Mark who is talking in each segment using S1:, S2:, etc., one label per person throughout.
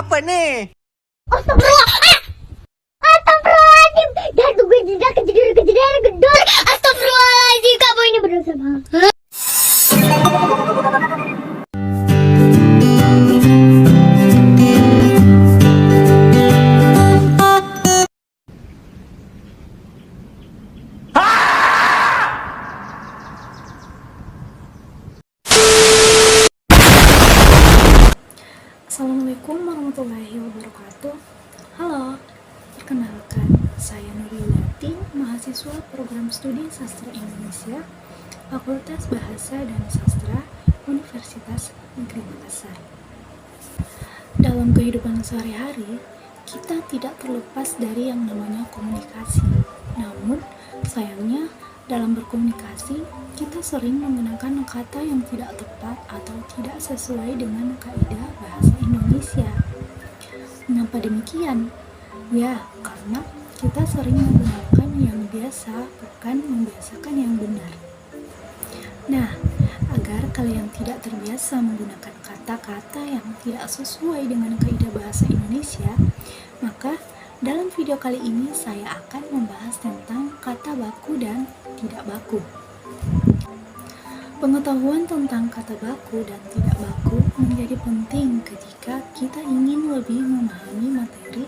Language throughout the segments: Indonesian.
S1: Apa nih?
S2: Astagfirullah. Astagfirullahaladzim. Dan gue tidak kejadian gedor. Astagfirullahaladzim. Kamu ini berdosa banget.
S3: Assalamualaikum warahmatullahi wabarakatuh. Halo, perkenalkan saya Nuriyati, mahasiswa program studi Sastra Indonesia, Fakultas Bahasa dan Sastra, Universitas Negeri Makassar. Dalam kehidupan sehari-hari, kita tidak terlepas dari yang namanya komunikasi. Namun, sayangnya dalam berkomunikasi, kita sering menggunakan kata yang tidak tepat atau tidak sesuai dengan kaidah bahasa Indonesia. Mengapa demikian? Ya, karena kita sering menggunakan yang biasa, bukan membiasakan yang benar. Nah, agar kalian tidak terbiasa menggunakan kata-kata yang tidak sesuai dengan kaidah bahasa Indonesia, maka dalam video kali ini saya akan membahas tentang kata baku dan tidak baku. Pengetahuan tentang kata baku dan tidak baku menjadi penting ketika kita ingin lebih memahami materi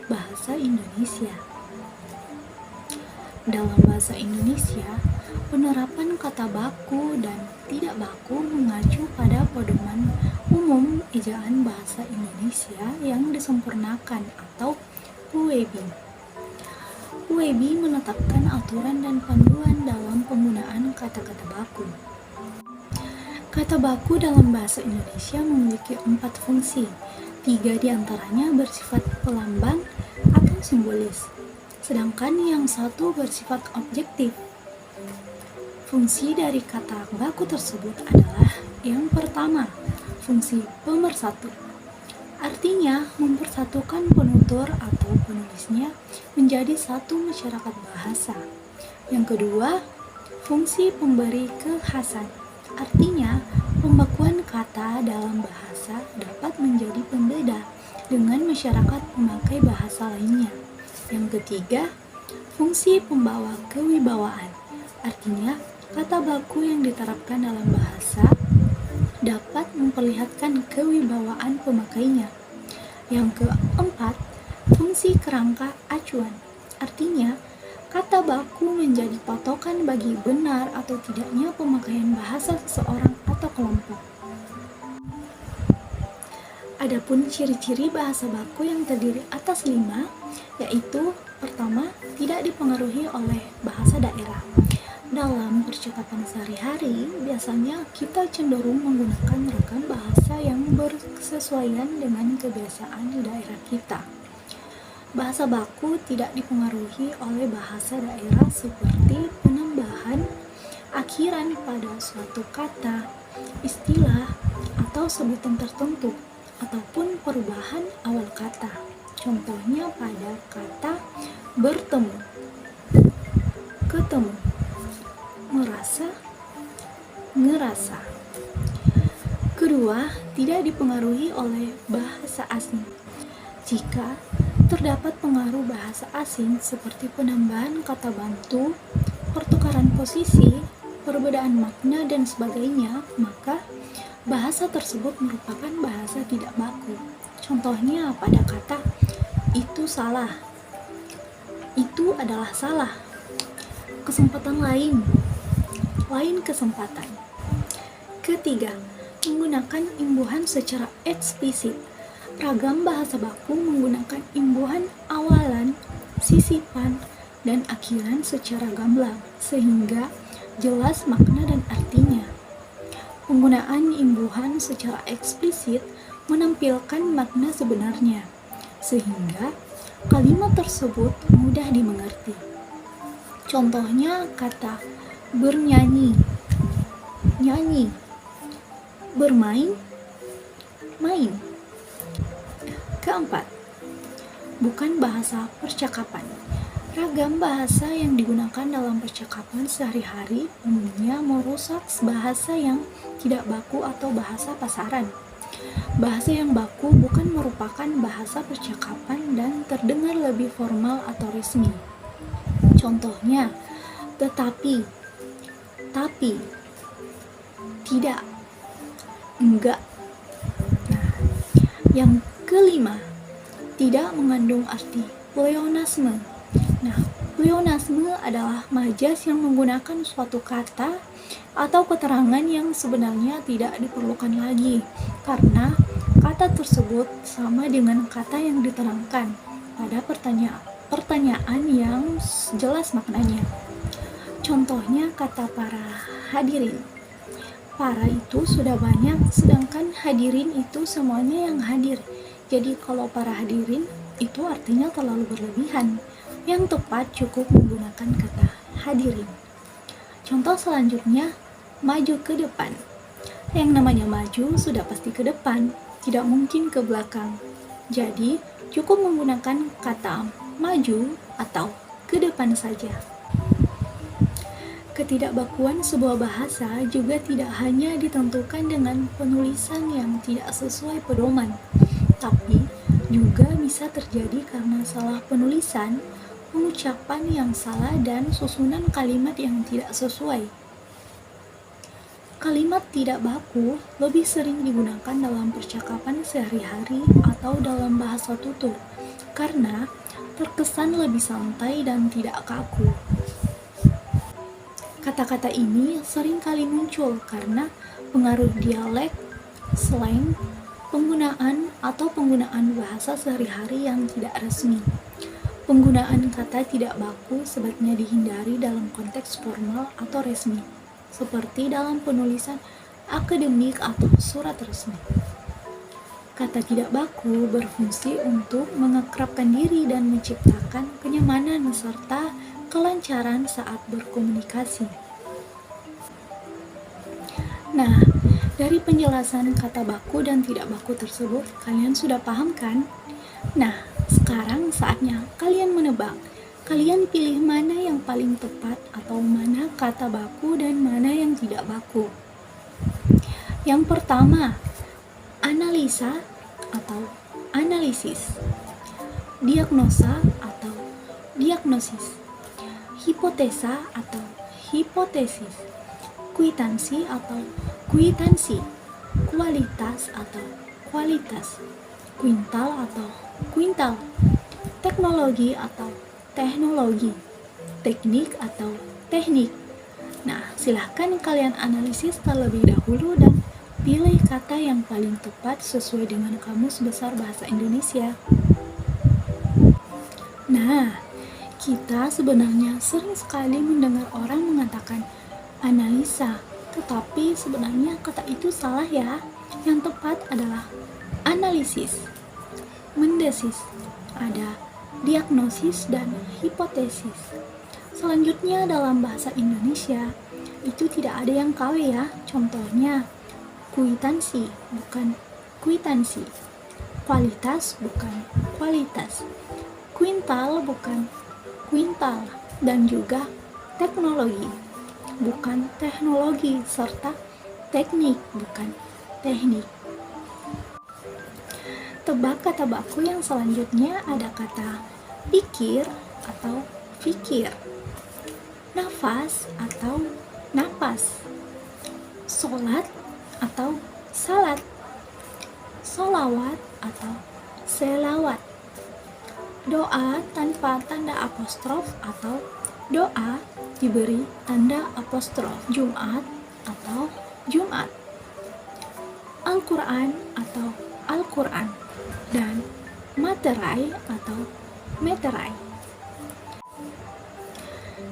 S3: bahasa Indonesia. Dalam bahasa Indonesia, penerapan kata baku dan tidak baku mengacu pada pedoman umum ejaan bahasa Indonesia yang disempurnakan atau UEB. UEB menetapkan aturan dan panduan dalam penggunaan kata-kata baku. Kata baku dalam bahasa Indonesia memiliki 4 fungsi. 3 diantaranya bersifat pelambang atau simbolis, sedangkan yang 1 bersifat objektif. Fungsi dari kata baku tersebut adalah yang pertama, fungsi pemersatu. Artinya, mempersatukan penutur atau penulisnya menjadi satu masyarakat bahasa. Yang kedua, fungsi pemberi kekhasan. Artinya, pembakuan kata dalam bahasa dapat menjadi pembeda dengan masyarakat pemakai bahasa lainnya. Yang ketiga, fungsi pembawa kewibawaan. Artinya, kata baku yang diterapkan dalam bahasa dapat memperlihatkan kewibawaan pemakainya. Yang keempat, fungsi kerangka acuan. Artinya, kata baku menjadi patokan bagi benar atau tidaknya pemakaian bahasa seseorang atau kelompok. Adapun ciri-ciri bahasa baku yang terdiri atas 5, yaitu pertama, tidak dipengaruhi oleh bahasa daerah. Dalam percakapan sehari-hari, biasanya kita cenderung menggunakan ragam bahasa yang bersesuaian dengan kebiasaan di daerah kita. Bahasa baku tidak dipengaruhi oleh bahasa daerah seperti penambahan akhiran pada suatu kata, istilah, atau sebutan tertentu, ataupun perubahan awal kata. Contohnya pada kata bertemu, ketemu, merasa, ngerasa. Kedua, tidak dipengaruhi oleh bahasa asing. Jika terdapat pengaruh bahasa asing seperti penambahan kata bantu, pertukaran posisi, perbedaan makna, dan sebagainya, maka bahasa tersebut merupakan bahasa tidak baku. Contohnya pada kata itu salah, itu adalah salah. Kesempatan lain kesempatan. Ketiga, menggunakan imbuhan secara eksplisit. Ragam bahasa baku menggunakan imbuhan awalan, sisipan, dan akhiran secara gamblang, sehingga jelas makna dan artinya. Penggunaan imbuhan secara eksplisit menampilkan makna sebenarnya, sehingga kalimat tersebut mudah dimengerti. Contohnya kata bernyanyi, nyanyi, bermain, main. Keempat, bukan bahasa percakapan. Ragam bahasa yang digunakan dalam percakapan sehari-hari umumnya merusak bahasa yang tidak baku atau bahasa pasaran. Bahasa yang baku bukan merupakan bahasa percakapan dan terdengar lebih formal atau resmi. Contohnya, tetapi, tapi, tidak, enggak. Nah, yang kelima, tidak mengandung arti pleonasme. Nah, pleonasme adalah majas yang menggunakan suatu kata atau keterangan yang sebenarnya tidak diperlukan lagi karena kata tersebut sama dengan kata yang diterangkan pada pertanyaan yang jelas maknanya. Contohnya kata para hadirin. Para itu sudah banyak, sedangkan hadirin itu semuanya yang hadir. Jadi kalau para hadirin itu artinya terlalu berlebihan. Yang tepat cukup menggunakan kata hadirin. Contoh selanjutnya, maju ke depan. Yang namanya maju sudah pasti ke depan, tidak mungkin ke belakang. Jadi, cukup menggunakan kata maju atau ke depan saja. Ketidakbakuan sebuah bahasa juga tidak hanya ditentukan dengan penulisan yang tidak sesuai pedoman, tapi juga bisa terjadi karena salah penulisan, pengucapan yang salah, dan susunan kalimat yang tidak sesuai. Kalimat tidak baku lebih sering digunakan dalam percakapan sehari-hari atau dalam bahasa tutur karena terkesan lebih santai dan tidak kaku. Kata-kata ini sering kali muncul karena pengaruh dialek, slang, penggunaan bahasa sehari-hari yang tidak resmi. Penggunaan kata tidak baku sebaiknya dihindari dalam konteks formal atau resmi, seperti dalam penulisan akademik atau surat resmi. Kata tidak baku berfungsi untuk mengakrabkan diri dan menciptakan kenyamanan serta kelancaran saat berkomunikasi. Nah, dari penjelasan kata baku dan tidak baku tersebut, kalian sudah paham kan? Nah, sekarang saatnya kalian menebak. Kalian pilih mana yang paling tepat atau mana kata baku dan mana yang tidak baku. Yang pertama, analisa atau analisis, diagnosa atau diagnosis, hipotesa atau hipotesis, kwitansi atau kwitansi, kualitas atau kualitas, kuintal atau kuintal, teknologi atau teknologi, teknik atau teknik. Nah, silahkan kalian analisis terlebih dahulu dan pilih kata yang paling tepat sesuai dengan Kamus Besar Bahasa Indonesia. Nah, kita sebenarnya sering sekali mendengar orang mengatakan analisa, tetapi sebenarnya kata itu salah ya. Yang tepat adalah analisis, mendesis, ada diagnosis dan hipotesis. Selanjutnya dalam bahasa Indonesia itu tidak ada yang KW ya. Contohnya kwitansi bukan kwitansi, kualitas bukan kualitas, kuintal bukan kuintal, dan juga teknologi bukan teknologi, serta teknik bukan teknik. Tebak kata baku yang selanjutnya ada kata pikir atau fikir, nafas atau napas, sholat atau salat, sholawat atau selawat, doa tanpa tanda apostrof atau doa diberi tanda apostrof, Jumat atau Jumat, Al-Quran atau Al-Quran, dan materai atau meterai.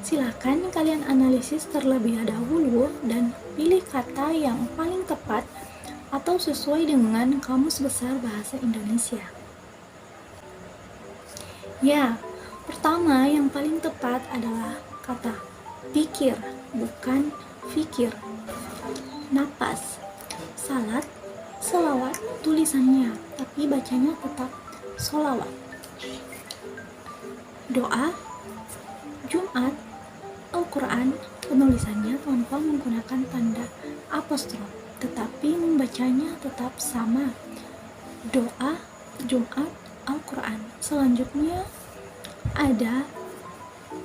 S3: Silakan kalian analisis terlebih dahulu dan pilih kata yang paling tepat atau sesuai dengan Kamus Besar Bahasa Indonesia. Ya, pertama yang paling tepat adalah kata pikir, bukan fikir. Napas, salat, selawat tulisannya, tapi bacanya tetap sholawat. Doa, Jumat, Al-Quran, penulisannya tanpa menggunakan tanda apostrof, tetapi membacanya tetap sama. doa, Jumat, Al-Quran. Selanjutnya ada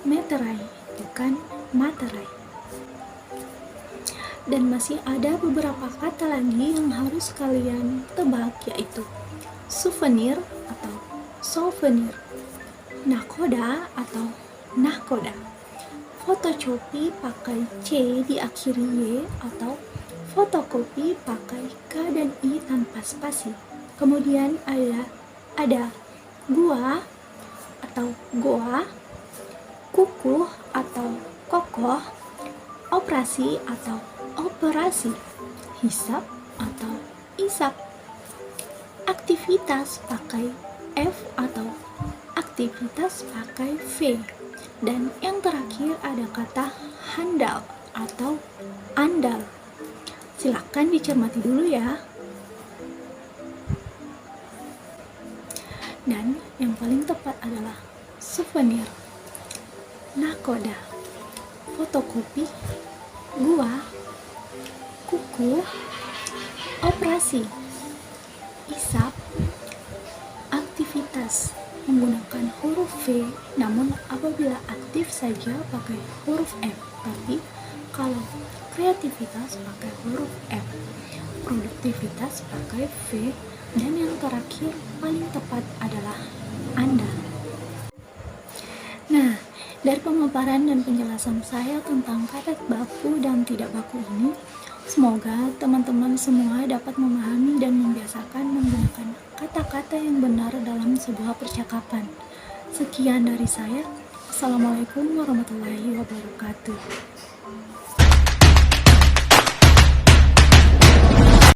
S3: meterai, bukan materai. Dan masih ada beberapa kata lagi yang harus kalian tebak, yaitu souvenir atau souvenir, nakoda atau nahkoda, fotokopi pakai C diakhiri Y atau fotokopi pakai K dan I tanpa spasi. Kemudian ada gua atau goa, kukuh atau kokoh, operasi atau operasi, hisap atau isap, aktivitas pakai F atau aktivitas pakai V, dan yang terakhir ada kata handal atau andal. Silakan dicermati dulu ya. Dan yang paling tepat adalah souvenir, nakoda, fotokopi, gua, kuku, operasi, isap, aktivitas menggunakan huruf V, namun apabila aktif saja pakai huruf F, tapi kalau kreativitas pakai huruf F, produktivitas pakai V, dan yang terakhir paling tepat adalah Anda. Nah, dari pemaparan dan penjelasan saya tentang kata baku dan tidak baku ini, semoga teman-teman semua dapat memahami dan membiasakan menggunakan kata-kata yang benar dalam sebuah percakapan. Sekian dari saya. Assalamualaikum warahmatullahi wabarakatuh.